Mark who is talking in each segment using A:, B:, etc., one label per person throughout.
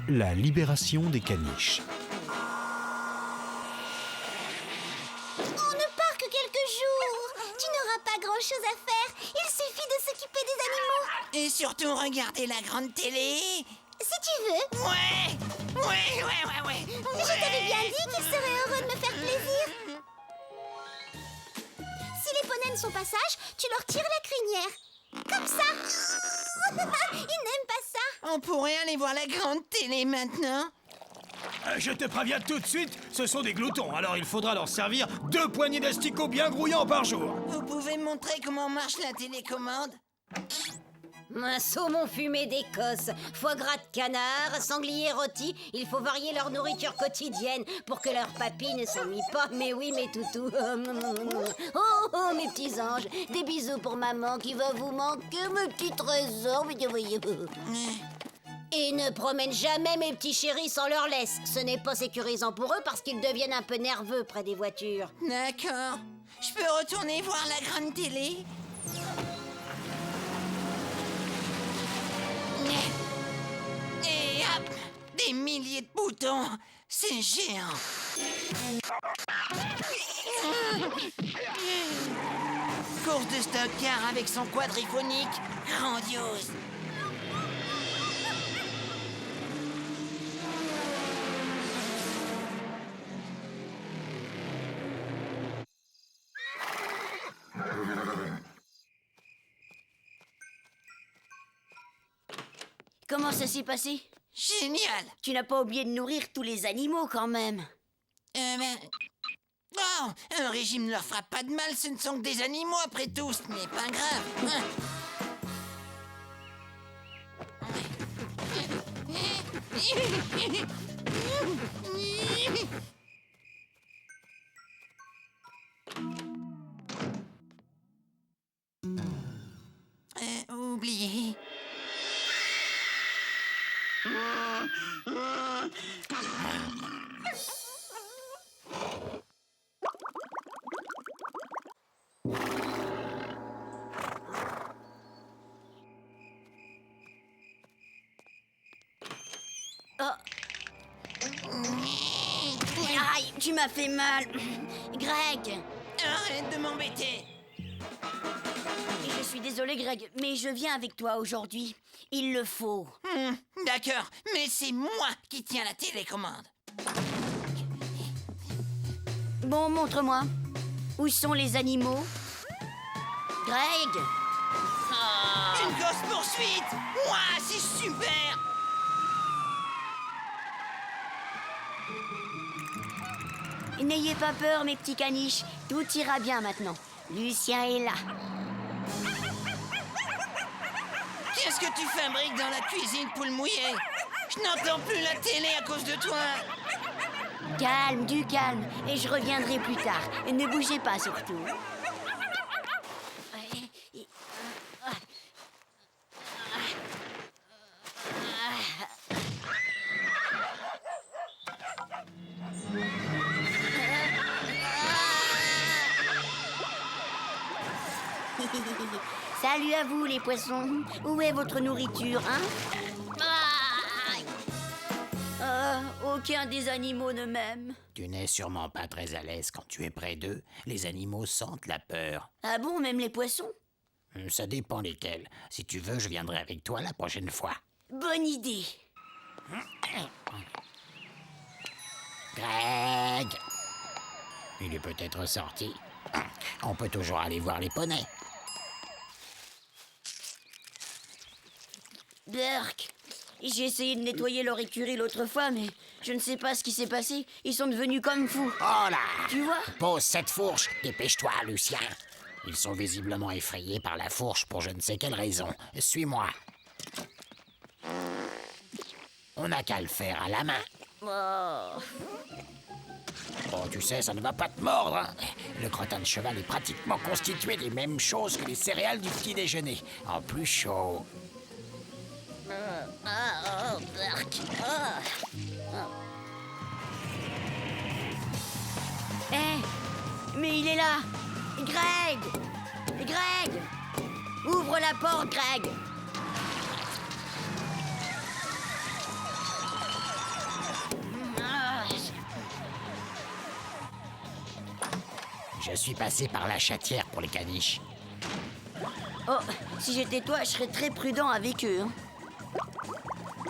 A: La libération des caniches.
B: On ne part que quelques jours. Tu n'auras pas grand-chose à faire. Il suffit de s'occuper des animaux.
C: Et surtout regarder la grande télé.
B: Si tu veux.
C: Ouais.
B: Je t'avais bien dit qu'il serait heureux de me faire plaisir. Si les poneys ne sont pas sages, tu leur tires la crinière. Comme ça. Ils n'aiment pas ça.
C: On pourrait aller voir la grande télé maintenant.
D: Je te préviens tout de suite, ce sont des gloutons, alors il faudra leur servir 2 poignées d'asticots bien grouillants par jour.
C: Vous pouvez me montrer comment marche la télécommande?
E: Un saumon fumé d'Écosse, foie gras de canard, sanglier rôti. Il faut varier leur nourriture quotidienne pour que leurs papilles ne s'ennuient pas. Mais oui, mes toutous. Oh, mes petits anges. Des bisous pour maman qui va vous manquer, mes petits trésors. Et ne promène jamais mes petits chéris sans leur laisse. Ce n'est pas sécurisant pour eux parce qu'ils deviennent un peu nerveux près des voitures.
C: D'accord. Je peux retourner voir la grande télé? Et hop! Des milliers de boutons! C'est géant! Course de stock-car avec son quadriphonique, grandiose!
E: Comment ça s'est passé?
C: Génial!
E: Tu n'as pas oublié de nourrir tous les animaux quand même.
C: Oh, un régime ne leur fera pas de mal, ce ne sont que des animaux après tout, ce n'est pas grave. Oublié.
E: Aïe, tu m'as fait mal. Greg!
C: Arrête de m'embêter.
E: Je suis désolée, Greg, mais je viens avec toi aujourd'hui. Il le faut.
C: D'accord, mais c'est moi qui tiens la télécommande.
E: Bon, montre-moi. Où sont les animaux? Greg!
C: Une course-poursuite! Ouah, c'est super!
E: N'ayez pas peur, mes petits caniches. Tout ira bien maintenant. Lucien est là.
C: Qu'est-ce que tu fabriques dans la cuisine, poule mouillée? Je n'entends plus la télé à cause de toi.
E: Calme, du calme. Et je reviendrai plus tard. Et ne bougez pas, surtout. Salut à vous, les poissons. Où est votre nourriture, hein? Aucun des animaux ne m'aime.
F: Tu n'es sûrement pas très à l'aise quand tu es près d'eux. Les animaux sentent la peur.
E: Ah bon, même les poissons?
F: Ça dépend lesquels. Si tu veux, je viendrai avec toi la prochaine fois.
E: Bonne idée.
F: Greg! Il est peut-être sorti. On peut toujours aller voir les poneys.
E: Burk, j'ai essayé de nettoyer leur écurie l'autre fois, mais je ne sais pas ce qui s'est passé. Ils sont devenus comme fous.
F: Oh là!
E: Tu vois?
F: Pose cette fourche. Dépêche-toi, Lucien. Ils sont visiblement effrayés par la fourche pour je ne sais quelle raison. Suis-moi. On n'a qu'à le faire à la main.
E: Oh.
F: Bon, tu sais, ça ne va pas te mordre, hein. Le crottin de cheval est pratiquement constitué des mêmes choses que les céréales du petit déjeuner. En plus chaud.
E: Burk. Mais il est là. Greg! Greg! Ouvre la porte, Greg!
F: Je suis passé par la chatière pour les caniches.
G: Oh, si j'étais toi, je serais très prudent avec eux. Hein.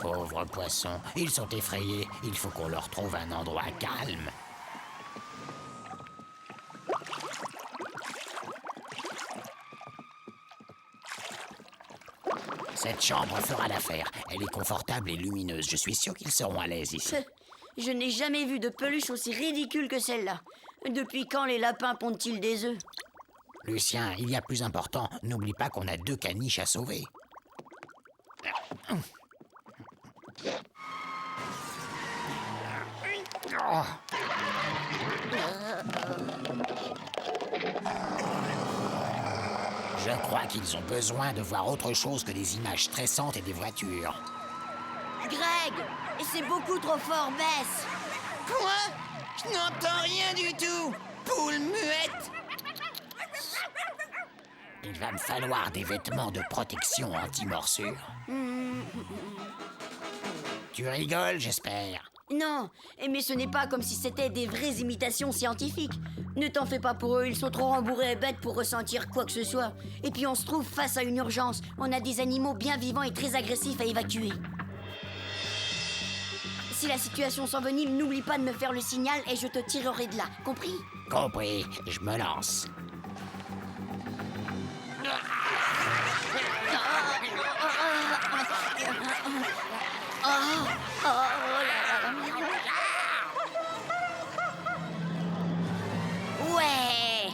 F: Pauvres poissons, ils sont effrayés. Il faut qu'on leur trouve un endroit calme. Cette chambre fera l'affaire. Elle est confortable et lumineuse. Je suis sûr qu'ils seront à l'aise ici.
G: Je n'ai jamais vu de peluche aussi ridicule que celle-là. Depuis quand les lapins pondent-ils des œufs?
F: Lucien, il y a plus important. N'oublie pas qu'on a 2 caniches à sauver. Je crois qu'ils ont besoin de voir autre chose que des images stressantes et des voitures.
G: Greg, c'est beaucoup trop fort, baisse.
C: Quoi? Je n'entends rien du tout. Poule muette.
F: Il va me falloir des vêtements de protection anti-morsure. Tu rigoles, j'espère.
G: Non, mais ce n'est pas comme si c'était des vraies imitations scientifiques. Ne t'en fais pas pour eux, ils sont trop rembourrés et bêtes pour ressentir quoi que ce soit. Et puis on se trouve face à une urgence. On a des animaux bien vivants et très agressifs à évacuer. Si la situation s'envenime, n'oublie pas de me faire le signal et je te tirerai de là, compris?
F: Compris, je me lance.
G: Ouais.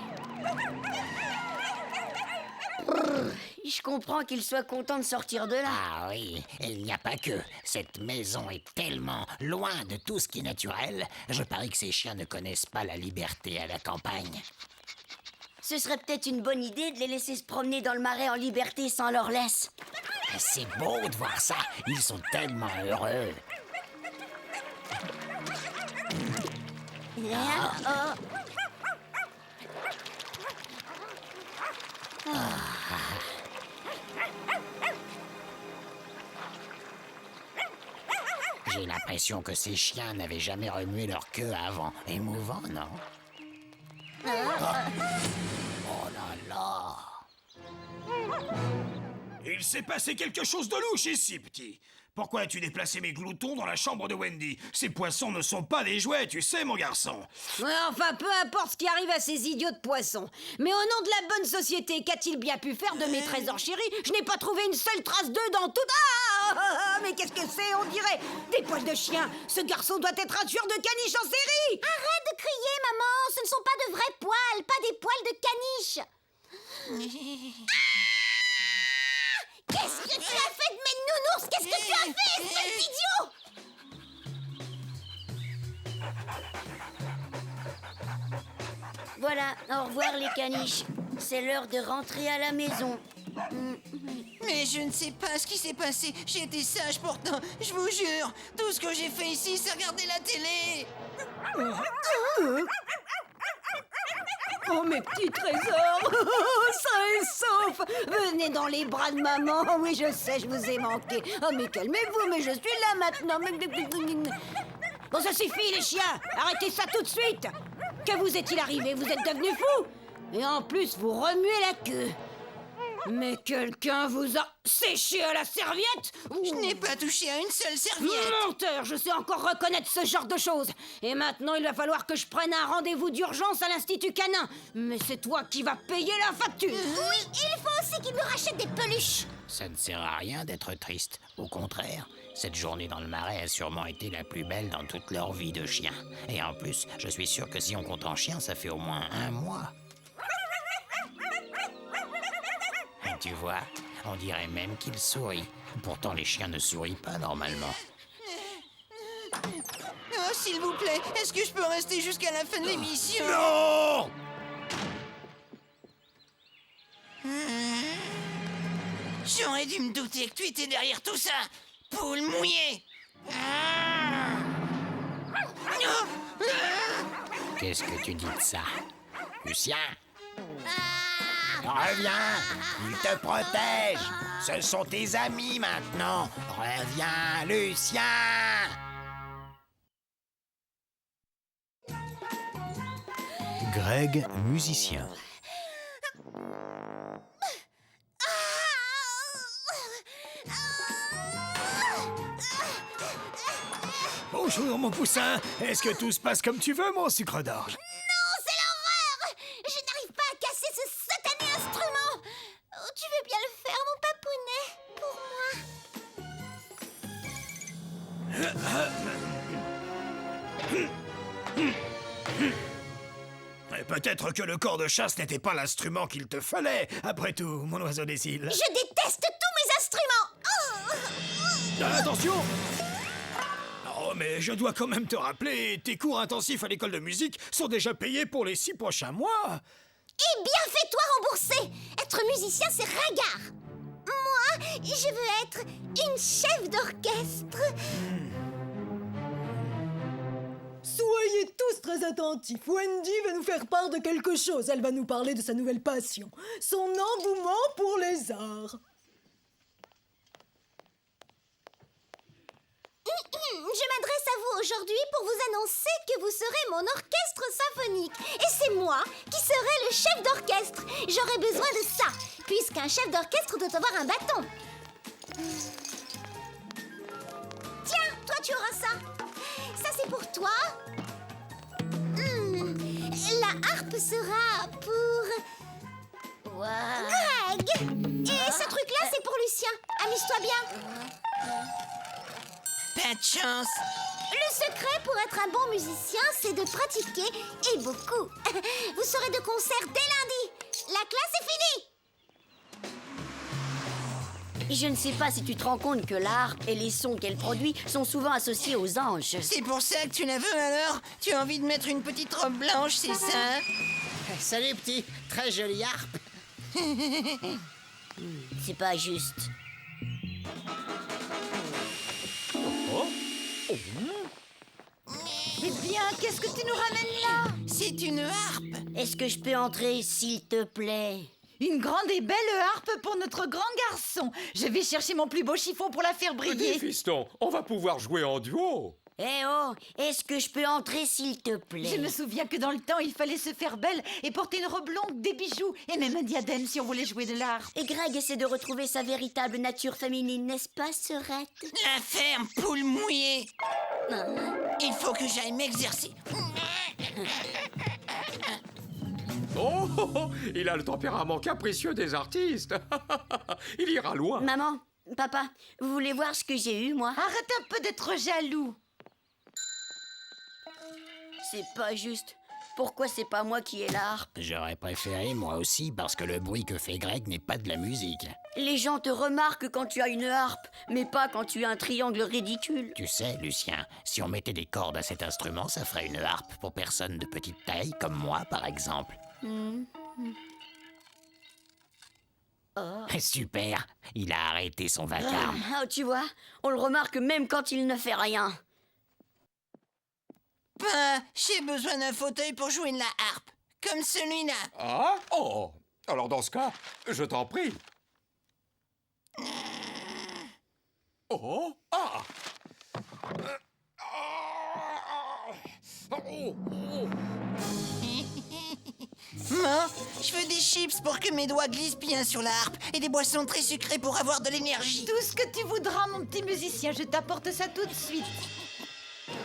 G: Je comprends qu'il soit content de sortir de là.
F: Ah oui, et il n'y a pas que. Cette maison est tellement loin de tout ce qui est naturel. Je parie que ces chiens ne connaissent pas la liberté à la campagne.
G: Ce serait peut-être une bonne idée de les laisser se promener dans le marais en liberté sans leur laisse.
F: C'est beau de voir ça. Ils sont tellement heureux. J'ai l'impression que ces chiens n'avaient jamais remué leur queue avant. Émouvant, non? Oh là là!
D: Il s'est passé quelque chose de louche ici, petit. Pourquoi as-tu déplacé mes gloutons dans la chambre de Wendy? Ces poissons ne sont pas des jouets, tu sais, mon garçon.
E: Ouais, enfin, peu importe ce qui arrive à ces idiots de poissons. Mais au nom de la bonne société, qu'a-t-il bien pu faire de mes trésors chéris? Je n'ai pas trouvé une seule trace d'eux dans toute... Mais qu'est-ce que c'est? On dirait des poils de chien. Ce garçon doit être un tueur de caniches en série.
B: Arrête de crier, maman. Ce ne sont pas de vrais poils, pas des poils de caniche. Qu'est-ce que tu as fait de mes nounours? Qu'est-ce que tu as fait, espèce d'idiot?
G: Voilà, au revoir les caniches. C'est l'heure de rentrer à la maison.
C: Mais je ne sais pas ce qui s'est passé. J'ai été sage pourtant, je vous jure. Tout ce que j'ai fait ici, c'est regarder la télé.
E: Oh, mes petits trésors. Sains et saufs. Venez dans les bras de maman. Oui, je sais, je vous ai manqué. Oh, mais calmez-vous, mais je suis là maintenant. Bon, ça suffit, les chiens. Arrêtez ça tout de suite. Que vous est-il arrivé? Vous êtes devenus fous. Et en plus, vous remuez la queue. Mais quelqu'un vous a séché à la serviette?
C: Je n'ai pas touché à une seule serviette.
E: Menteur, je sais encore reconnaître ce genre de choses. Et maintenant, il va falloir que je prenne un rendez-vous d'urgence à l'Institut Canin. Mais c'est toi qui vas payer la facture.
B: Oui, il faut aussi qu'il me rachète des peluches.
F: Ça ne sert à rien d'être triste. Au contraire, cette journée dans le marais a sûrement été la plus belle dans toute leur vie de chien. Et en plus, je suis sûr que si on compte en chien, ça fait au moins 1 mois. Tu vois, on dirait même qu'il sourit. Pourtant, les chiens ne sourient pas normalement.
C: Oh, s'il vous plaît, est-ce que je peux rester jusqu'à la fin de l'émission?
D: Non!
C: J'aurais dû me douter que tu étais derrière tout ça. Poule mouillée.
F: Qu'est-ce que tu dis de ça? Lucien? Reviens! Ils te protègent! Ce sont tes amis maintenant! Reviens, Lucien!
A: Greg, musicien.
D: Bonjour, mon poussin. Est-ce que tout se passe comme tu veux, mon sucre d'orge?
B: Non, c'est l'horreur! Je n'arrive pas à casser ce satané instrument! Oh, tu veux bien le faire, mon papounet, pour moi?
D: Peut-être que le corps de chasse n'était pas l'instrument qu'il te fallait. Après tout, mon oiseau des îles.
B: Je déteste tous mes instruments!
D: Attention! Oh, mais je dois quand même te rappeler, tes cours intensifs à l'école de musique sont déjà payés pour les 6 prochains mois.
B: Eh bien, fais-toi rembourser! Être musicien, c'est ringard! Moi, je veux être une chef d'orchestre!
H: Soyez tous très attentifs. Wendy va nous faire part de quelque chose. Elle va nous parler de sa nouvelle passion, son engouement pour les arts.
B: Je m'adresse à vous aujourd'hui pour vous annoncer que vous serez mon orchestre symphonique. Et c'est moi qui serai le chef d'orchestre. J'aurai besoin de ça, puisqu'un chef d'orchestre doit avoir un bâton. Tiens, toi tu auras ça. Ça c'est pour toi. La harpe sera pour... Greg. Et ce truc-là c'est pour Lucien. Amuse-toi bien.
C: Pas de chance.
B: Le secret pour être un bon musicien, c'est de pratiquer, et beaucoup. Vous serez de concert dès lundi. La classe est finie.
G: Je ne sais pas si tu te rends compte que la harpe et les sons qu'elle produit sont souvent associés aux anges.
C: C'est pour ça que tu la veux alors? Tu as envie de mettre une petite robe blanche, c'est ça?
F: Salut, petit. Très jolie harpe.
G: C'est pas juste.
E: Eh bien, qu'est-ce que tu nous ramènes là?
C: C'est une harpe.
G: Est-ce que je peux entrer, s'il te plaît?
I: Une grande et belle harpe pour notre grand garçon. Je vais chercher mon plus beau chiffon pour la faire briller.
J: Dis, fiston, on va pouvoir jouer en duo.
G: Eh oh, est-ce que je peux entrer, s'il te plaît?
I: Je me souviens que dans le temps, il fallait se faire belle et porter une robe longue, des bijoux et même un diadème si on voulait jouer de l'harpe.
G: Et Greg essaie de retrouver sa véritable nature féminine, n'est-ce pas, Serette?
C: La ferme, poule mouillée. Il faut que j'aille m'exercer.
J: Oh, oh, oh, il a le tempérament capricieux des artistes. Il ira loin.
G: Maman, papa, vous voulez voir ce que j'ai eu, moi?
I: Arrête un peu d'être jaloux.
G: C'est pas juste. Pourquoi c'est pas moi qui ai la harpe?
F: J'aurais préféré, moi aussi, parce que le bruit que fait Greg n'est pas de la musique.
G: Les gens te remarquent quand tu as une harpe, mais pas quand tu as un triangle ridicule.
F: Tu sais, Lucien, si on mettait des cordes à cet instrument, ça ferait une harpe pour personne de petite taille, comme moi, par exemple. Super, il a arrêté son vacarme.
G: Ah, tu vois, on le remarque même quand il ne fait rien.
C: Ben, j'ai besoin d'un fauteuil pour jouer de la harpe. Comme celui-là.
J: Ah, oh, alors dans ce cas, je t'en prie. Oh, ah. Oh, oh.
C: Moi, je veux des chips pour que mes doigts glissent bien sur la harpe et des boissons très sucrées pour avoir de l'énergie.
I: Tout ce que tu voudras, mon petit musicien, je t'apporte ça tout de suite.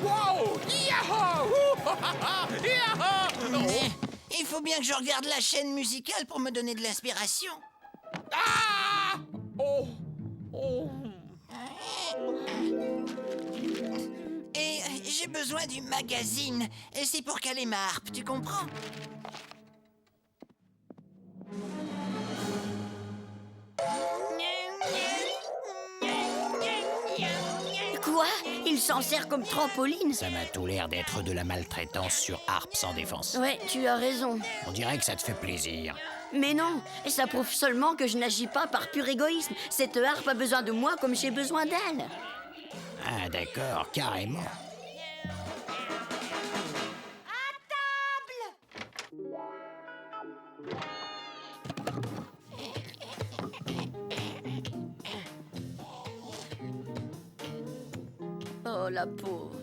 J: Wow! Yahoo! Yahoo!
C: Mais il faut bien que je regarde la chaîne musicale pour me donner de l'inspiration.
J: Ah! Oh! Oh!
C: Et j'ai besoin du magazine. Et c'est pour caler ma harpe, tu comprends?
G: Quoi? Il s'en sert comme trampoline?
F: Ça m'a tout l'air d'être de la maltraitance sur harpe sans défense.
G: Ouais, tu as raison.
F: On dirait que ça te fait plaisir.
G: Mais non, et ça prouve seulement que je n'agis pas par pur égoïsme. Cette harpe a besoin de moi comme j'ai besoin d'elle.
F: Ah, d'accord, carrément.
G: Oh, la pauvre.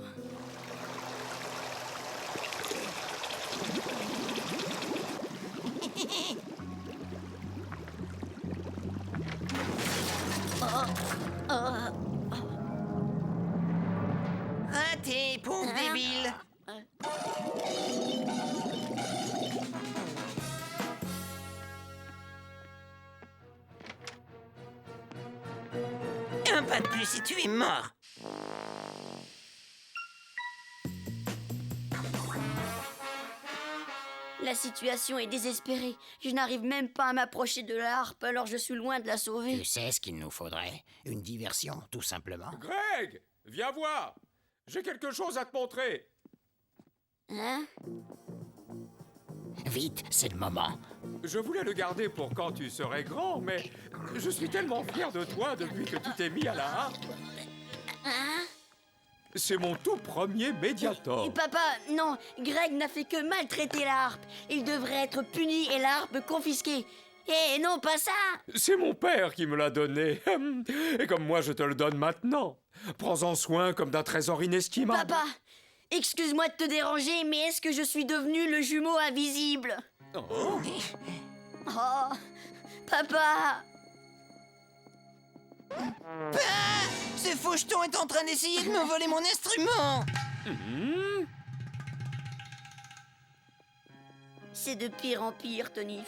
C: Raté, pauvre débile. Un pas de plus et tu es mort.
G: La situation est désespérée. Je n'arrive même pas à m'approcher de la harpe, alors je suis loin de la sauver.
F: Tu sais ce qu'il nous faudrait? Une diversion, tout simplement.
J: Greg, viens voir. J'ai quelque chose à te montrer.
G: Hein?
F: Vite, c'est le moment.
J: Je voulais le garder pour quand tu serais grand, mais je suis tellement fier de toi depuis que tu t'es mis à la harpe. C'est mon tout premier Mediator.
G: Et papa, non, Greg n'a fait que maltraiter la harpe. Il devrait être puni et la harpe confisquée. Eh non, pas ça!
J: C'est mon père qui me l'a donné. Et comme moi, je te le donne maintenant. Prends-en soin comme d'un trésor inestimable.
G: Papa, excuse-moi de te déranger, mais est-ce que je suis devenu le jumeau invisible?
J: Oh.
G: Oh, papa!
C: Ce faucheton est en train d'essayer de me voler mon instrument.
G: C'est de pire en pire, Tony.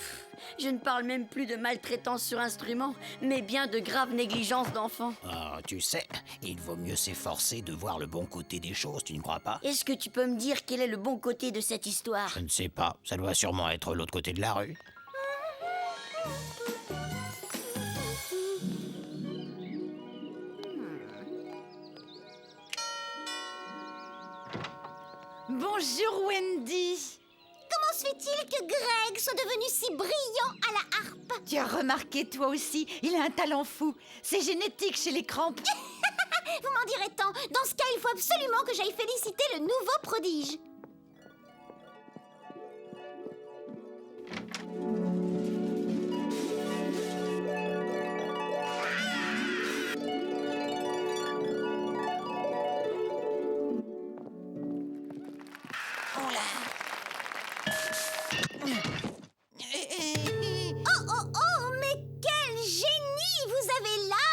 G: Je ne parle même plus de maltraitance sur instrument, mais bien de grave négligence d'enfant.
F: Oh, tu sais, il vaut mieux s'efforcer de voir le bon côté des choses, tu ne crois pas?
G: Est-ce que tu peux me dire quel est le bon côté de cette histoire?
F: Je ne sais pas, ça doit sûrement être l'autre côté de la rue.
I: Bonjour Wendy.
B: Comment se fait-il que Greg soit devenu si brillant à la harpe?
I: Tu as remarqué toi aussi, il a un talent fou. C'est génétique chez les crampes.
B: Vous m'en direz tant. Dans ce cas, il faut absolument que j'aille féliciter le nouveau prodige. Oh, mais quel génie vous avez là!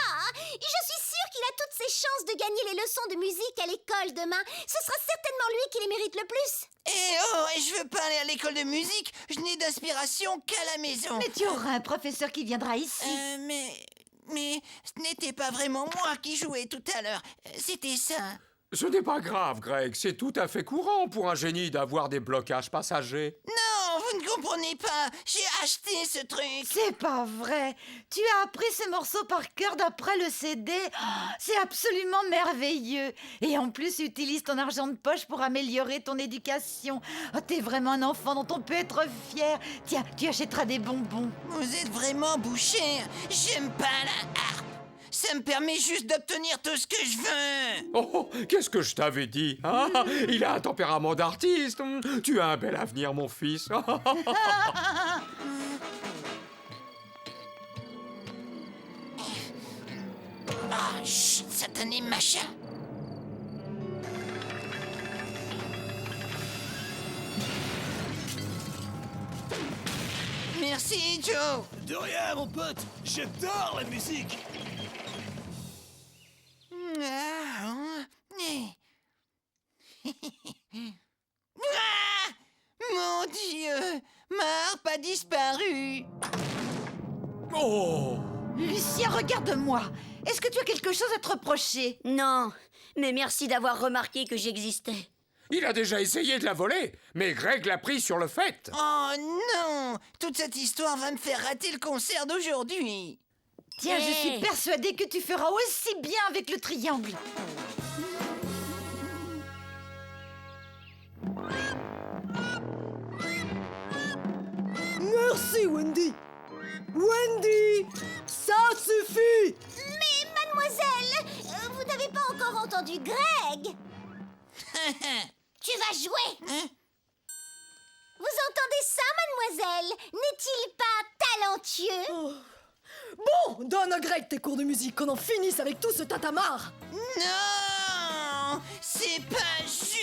B: Je suis sûre qu'il a toutes ses chances de gagner les leçons de musique à l'école demain. Ce sera certainement lui qui les mérite le plus.
C: Et je veux pas aller à l'école de musique. Je n'ai d'inspiration qu'à la maison.
I: Mais tu auras un professeur qui viendra ici.
C: Mais ce n'était pas vraiment moi qui jouais tout à l'heure. C'était ça.
J: Ce n'est pas grave, Greg. C'est tout à fait courant pour un génie d'avoir des blocages passagers.
C: Non, vous ne comprenez pas. J'ai acheté ce truc.
I: C'est pas vrai. Tu as appris ce morceau par cœur d'après le CD. Oh, c'est absolument merveilleux. Et en plus, utilise ton argent de poche pour améliorer ton éducation. Oh, t'es vraiment un enfant dont on peut être fier. Tiens, tu achèteras des bonbons.
C: Vous êtes vraiment bouché. J'aime pas la harpe. Ça me permet juste d'obtenir tout ce que je veux.
J: Oh, qu'est-ce que je t'avais dit, hein? Il a un tempérament d'artiste. Tu as un bel avenir, mon fils.
C: Chut, satané machin. Merci, Joe.
D: De rien, mon pote. J'adore la musique.
C: Mon Dieu, ma harpe a disparu.
J: Oh!
I: Lucien, regarde-moi. Est-ce que tu as quelque chose à te reprocher?
G: Non, mais merci d'avoir remarqué que j'existais.
J: Il a déjà essayé de la voler, mais Greg l'a pris sur le fait.
C: Oh non, toute cette histoire va me faire rater le concert d'aujourd'hui.
I: Tiens, je suis persuadée que tu feras aussi bien avec le triangle.
H: Merci, Wendy. Wendy, ça suffit.
B: Mais mademoiselle, vous n'avez pas encore entendu Greg. Tu vas jouer. Vous entendez ça, mademoiselle? N'est-il pas talentueux?
H: Oh. Bon, donne à Greg tes cours de musique, qu'on en finisse avec tout ce tatamar.
C: Non, c'est pas juste.